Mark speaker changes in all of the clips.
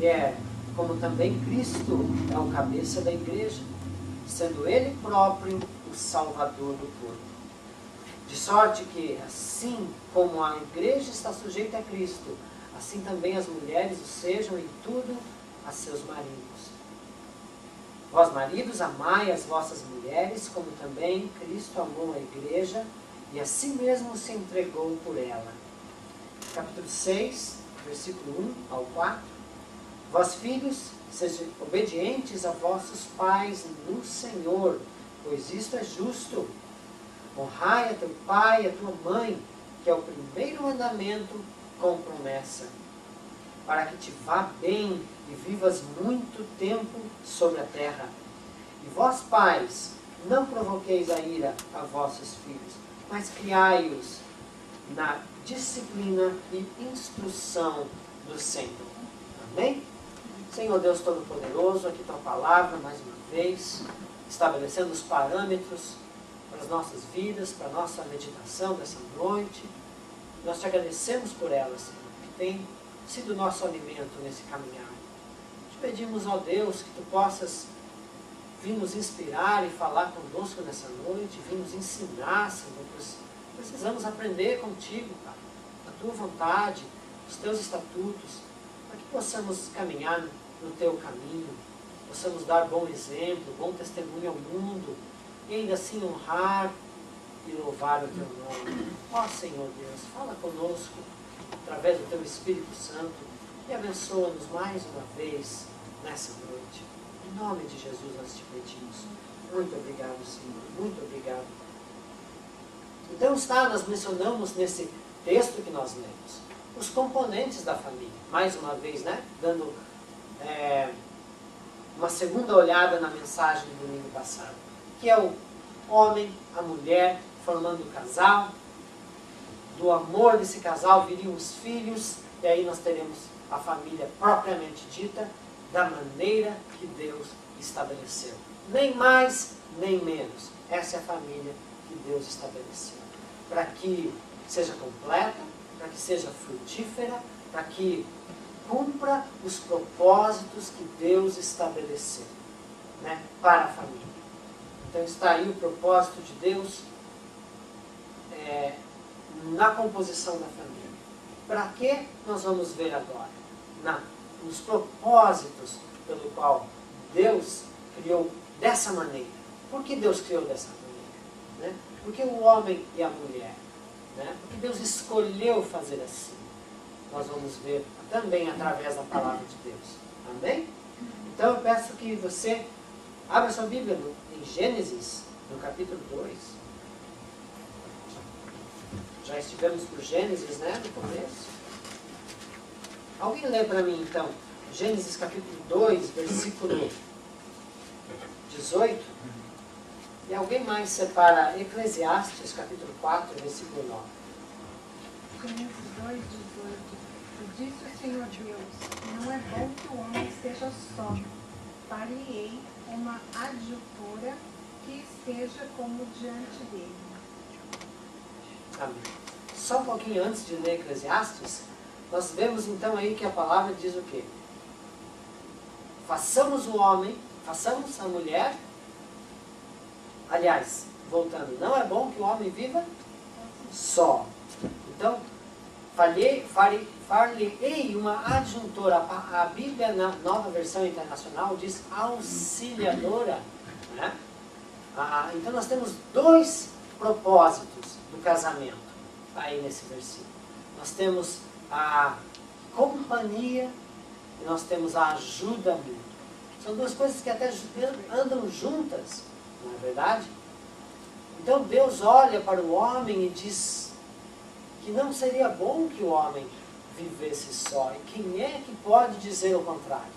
Speaker 1: mulher, como também Cristo é o cabeça da igreja, sendo Ele próprio o Salvador do corpo. De sorte que, assim como a igreja está sujeita a Cristo, assim também as mulheres o sejam em tudo a seus maridos. Vós, maridos, amai as vossas mulheres, como também Cristo amou a igreja e a si mesmo se entregou por ela. Capítulo 6, versículo 1 ao 4. Vós, filhos, sejam obedientes a vossos pais no Senhor, pois isto é justo. Honrai a teu pai e a tua mãe, que é o primeiro mandamento com promessa, para que te vá bem e vivas muito tempo sobre a terra. E vós, pais, não provoqueis a ira a vossos filhos, mas criai-os na disciplina e instrução do Senhor. Amém? Senhor Deus Todo-Poderoso, aqui tua palavra, mais uma vez, estabelecendo os parâmetros para as nossas vidas, para a nossa meditação dessa noite. Nós te agradecemos por ela, Senhor, que tem sido nosso alimento nesse caminhar. Te pedimos, ó Deus, que tu possas vir nos inspirar e falar conosco nessa noite, vir nos ensinar, Senhor, pois precisamos aprender contigo, Pai, a tua vontade, os teus estatutos, para que possamos caminhar no teu caminho, possamos dar bom exemplo, bom testemunho ao mundo, e ainda assim honrar e louvar o teu nome. Ó Senhor Deus, fala conosco através do teu Espírito Santo e abençoa-nos mais uma vez nessa noite. Em nome de Jesus nós te pedimos. Muito obrigado, Senhor. Muito obrigado. Então nós mencionamos nesse texto que nós lemos os componentes da família. Mais uma vez, né? Dando uma segunda olhada na mensagem do domingo passado, que é o homem, a mulher, formando o casal. Do amor desse casal viriam os filhos, e aí nós teremos a família propriamente dita, da maneira que Deus estabeleceu. Nem mais, nem menos. Essa é a família que Deus estabeleceu. Para que seja completa, para que seja frutífera, para que cumpra os propósitos que Deus estabeleceu, né, para a família. Então está aí o propósito de Deus na composição da família. Para que nós vamos ver agora? Nos propósitos pelo qual Deus criou dessa maneira. Por que Deus criou dessa maneira? Né? Porque o homem e a mulher. Né? Porque Deus escolheu fazer assim. Nós vamos ver também através da palavra de Deus. Amém? Então eu peço que você abra sua Bíblia em Gênesis, no capítulo 2. Já estivemos por Gênesis, né, no começo. Alguém lê para mim, então, Gênesis capítulo 2, versículo 18. E alguém mais separa Eclesiastes, capítulo 4, versículo 9.
Speaker 2: Gênesis 2, 18. E disse o Senhor Deus, não é bom que o homem esteja só. Dar-lhe-ei uma adjutora que esteja como diante dele.
Speaker 1: Amém. Só um pouquinho antes de ler Eclesiastes, nós vemos então aí que a palavra diz o quê? Façamos o homem, façamos a mulher. Aliás, voltando, não é bom que o homem viva só. Então, far-lhe-ei uma adjuntora. A Bíblia, na Nova Versão Internacional, diz auxiliadora. Né? Então nós temos dois propósitos do casamento aí nesse versículo. Nós temos a companhia e nós temos a ajuda mútua. São duas coisas que até andam juntas, não é verdade? Então Deus olha para o homem e diz que não seria bom que o homem vivesse só. E quem é que pode dizer o contrário?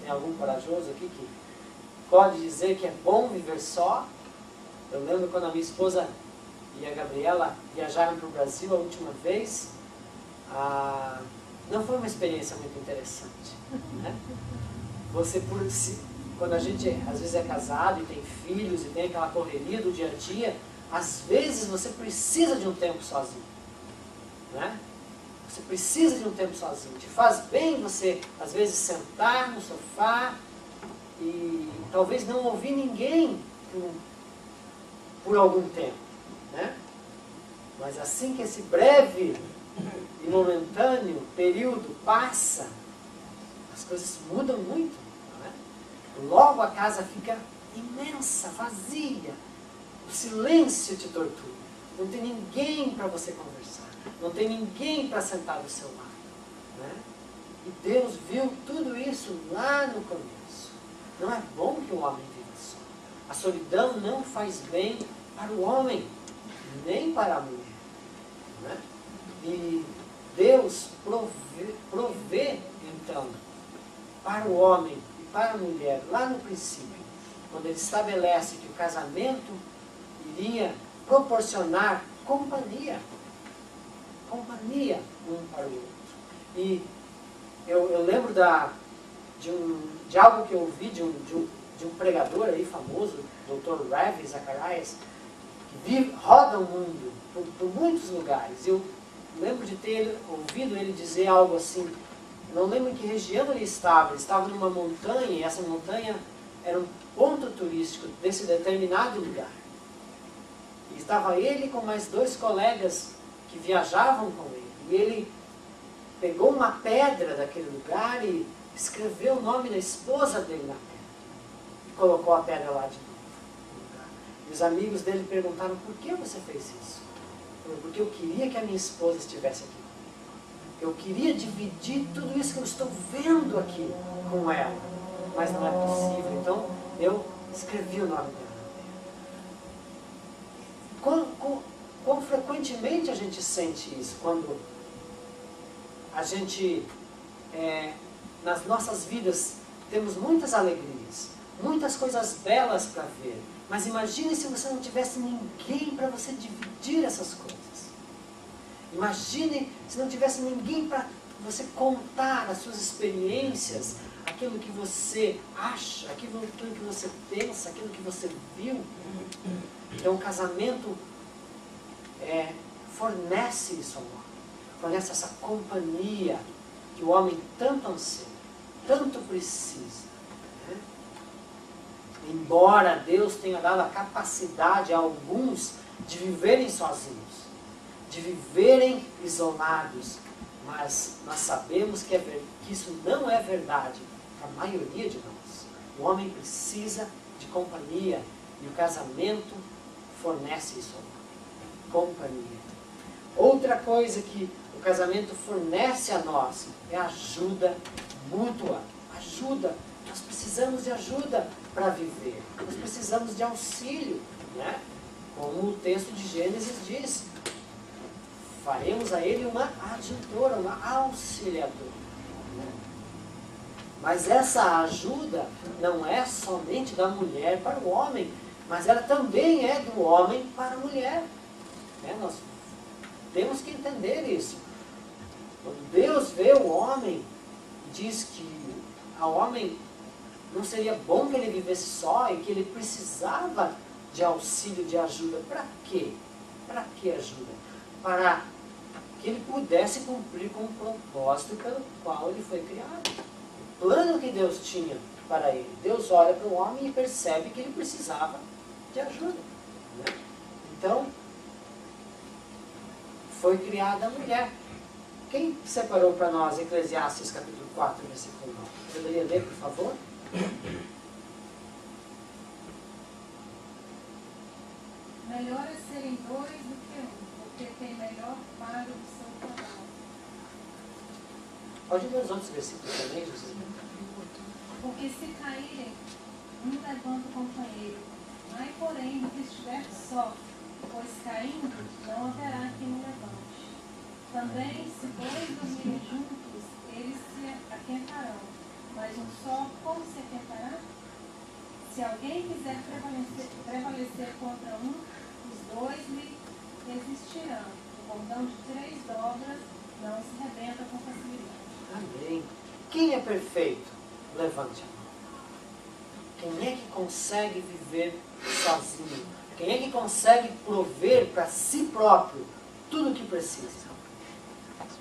Speaker 1: Tem algum corajoso aqui que pode dizer que é bom viver só? Eu lembro quando a minha esposa e a Gabriela viajaram para o Brasil a última vez. Não foi uma experiência muito interessante. Né? Quando a gente às vezes é casado e tem filhos e tem aquela correria do dia a dia, às vezes você precisa de um tempo sozinho. Né? Você precisa de um tempo sozinho. Te faz bem você, às vezes, sentar no sofá e talvez não ouvir ninguém por algum tempo, né? Mas assim que esse breve e momentâneo período passa, as coisas mudam muito, não é? Logo a casa fica imensa, vazia. O silêncio te tortura. Não tem ninguém para você conversar. Não tem ninguém para sentar do seu lado, né? E Deus viu tudo isso lá no começo. Não é bom que o homem viva só. A solidão não faz bem para o homem, nem para a mulher, né? E Deus provê, então, para o homem e para a mulher, lá no princípio, quando ele estabelece que o casamento iria proporcionar companhia um para o outro. E eu lembro de algo que eu ouvi de um pregador aí famoso, Dr. Ravi Zacharias, que roda o mundo por muitos lugares. Eu lembro de ter ouvido ele dizer algo assim, não lembro em que região ele estava numa montanha, e essa montanha era um ponto turístico desse determinado lugar. E estava ele com mais 2 colegas que viajavam com ele. E ele pegou uma pedra daquele lugar e escreveu o nome da esposa dele na pedra. E colocou a pedra lá de novo. E os amigos dele perguntaram, por que você fez isso? Porque eu queria que a minha esposa estivesse aqui comigo. Eu queria dividir tudo isso que eu estou vendo aqui com ela. Mas não é possível. Então, eu escrevi o nome dela. Quão frequentemente a gente sente isso? Quando a gente, nas nossas vidas, temos muitas alegrias, muitas coisas belas para ver. Mas imagine se você não tivesse ninguém para você dividir essas coisas. Imagine se não tivesse ninguém para você contar as suas experiências, aquilo que você acha, aquilo que você pensa, aquilo que você viu. Então o casamento fornece isso ao homem. Fornece essa companhia que o homem tanto anseia, tanto precisa. Né? Embora Deus tenha dado a capacidade a alguns de viverem sozinhos, de viverem isolados, mas nós sabemos que isso não é verdade para a maioria de nós. O homem precisa de companhia e o casamento fornece isso ao homem. Companhia. Outra coisa que o casamento fornece a nós é ajuda mútua. Ajuda. Nós precisamos de ajuda para viver. Nós precisamos de auxílio, né? Como o texto de Gênesis diz. Faremos a ele uma adjutora, uma auxiliadora. Mas essa ajuda não é somente da mulher para o homem, mas ela também é do homem para a mulher. Nós temos que entender isso. Quando Deus vê o homem, diz que ao homem não seria bom que ele vivesse só e que ele precisava de auxílio, de ajuda. Para quê? Para que ajuda? Para que ele pudesse cumprir com o propósito pelo qual ele foi criado. O plano que Deus tinha para ele. Deus olha para o homem e percebe que ele precisava de ajuda. Né? Então, foi criada a mulher. Quem separou para nós Eclesiastes capítulo 4, versículo 9? Poderia ler, por favor?
Speaker 2: Melhor é serem 2 do que 1, porque tem melhor paga do seu trabalho.
Speaker 1: Pode ler os outros versículos também, José?
Speaker 2: Porque se caírem, um levanta o companheiro. Ai, porém, do que estiver só, pois caindo, não haverá quem o levante. Também, se 2 dormirem juntos, eles se aquentarão. Mas um só, como se aquentará? Se alguém quiser prevalecer contra um, os 2 lhe resistirão. O cordão de 3 dobras não se rebenta com facilidade.
Speaker 1: Amém. Quem é perfeito? Levante a mão. Quem é que consegue viver sozinho? Quem é que consegue prover para si próprio tudo o que precisa?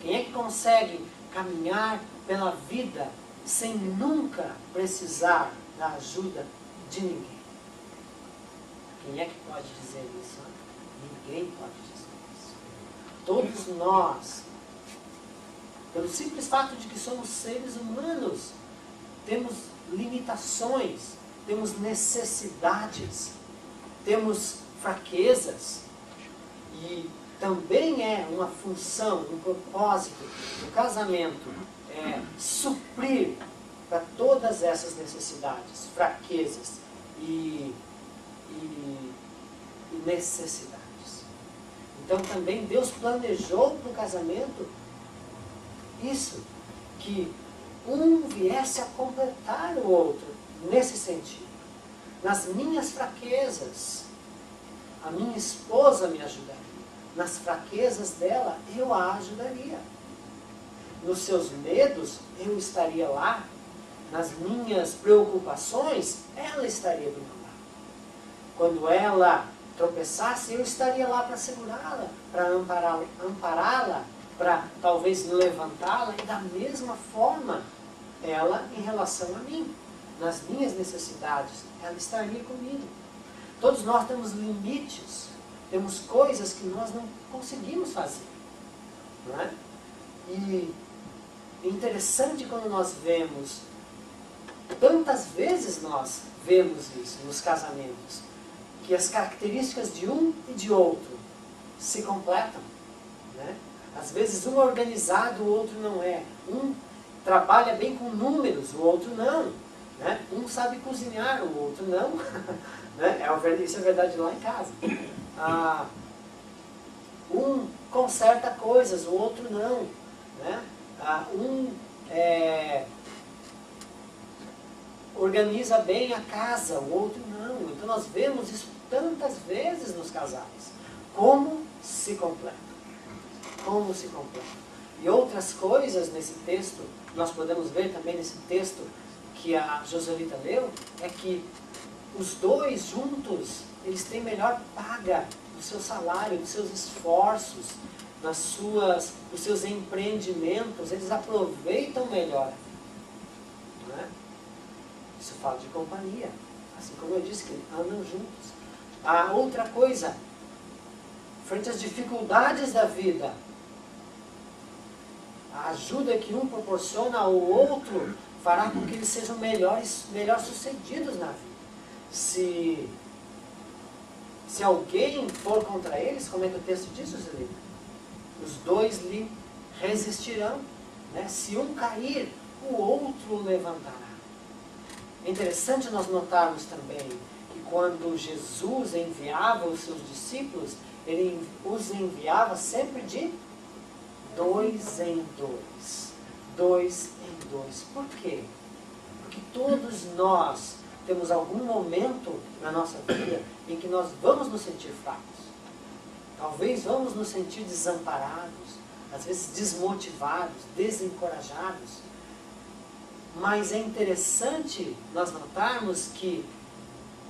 Speaker 1: Quem é que consegue caminhar pela vida sem nunca precisar da ajuda de ninguém? Quem é que pode dizer isso? Ninguém pode dizer isso. Todos nós, pelo simples fato de que somos seres humanos, temos limitações, temos necessidades, temos fraquezas. E também é uma função, um propósito do casamento, suprir para todas essas necessidades, fraquezas e necessidades. Então também Deus planejou para o casamento isso, que um viesse a completar o outro nesse sentido. Nas minhas fraquezas, a minha esposa me ajudaria. Nas fraquezas dela, eu a ajudaria. Nos seus medos, eu estaria lá. Nas minhas preocupações, ela estaria do meu lado. Quando ela tropeçasse, eu estaria lá para segurá-la, para ampará-la, para talvez levantá-la, e da mesma forma, ela em relação a mim. Nas minhas necessidades, ela estaria comigo. Todos nós temos limites, temos coisas que nós não conseguimos fazer. Não é? E é interessante quando nós vemos, tantas vezes nós vemos isso nos casamentos, que as características de um e de outro se completam. Né? Às vezes um é organizado, o outro não é. Um trabalha bem com números, o outro não. Né? Um sabe cozinhar, o outro não. Né? Isso é verdade lá em casa. Um conserta coisas, o outro não. Né? Organiza bem a casa, o outro não. Então nós vemos isso tantas vezes nos casais. Como se completam. Como se completam. E outras coisas nesse texto, nós podemos ver também nesse texto que a Joselita leu, é que os dois juntos, eles têm melhor paga do seu salário, dos seus esforços, dos seus empreendimentos, eles aproveitam melhor. Não é? Isso fala de companhia, assim como eu disse, que andam juntos. A outra coisa, frente às dificuldades da vida, a ajuda que um proporciona ao outro fará com que eles sejam melhor sucedidos na vida. Se alguém for contra eles, como é que o texto diz, Joselita? Os dois lhe resistirão. Né? Se um cair, o outro o levantará. É interessante nós notarmos também que quando Jesus enviava os seus discípulos, ele os enviava sempre de 2 em 2. 2 em 2. Por quê? Porque todos nós temos algum momento na nossa vida em que nós vamos nos sentir fracos. Talvez vamos nos sentir desamparados, às vezes desmotivados, desencorajados. Mas é interessante nós notarmos que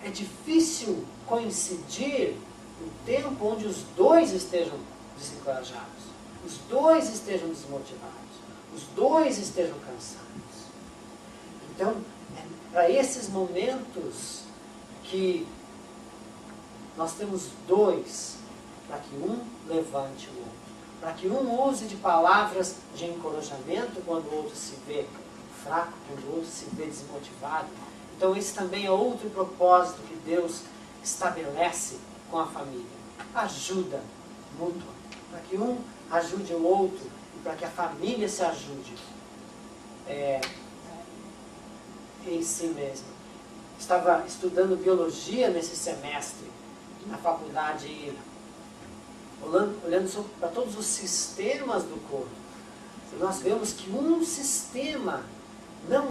Speaker 1: é difícil coincidir um tempo onde os dois estejam desencorajados, os dois estejam desmotivados, os dois estejam cansados. Então, para esses momentos que nós temos dois, para que um levante o outro, para que um use de palavras de encorajamento quando o outro se vê fraco, quando o outro se vê desmotivado. Então esse também é outro propósito que Deus estabelece com a família. Ajuda mútua, para que um ajude o outro e para que a família se ajude em si mesma. Estava estudando biologia nesse semestre, na faculdade, olhando para todos os sistemas do corpo. E nós vemos que um sistema não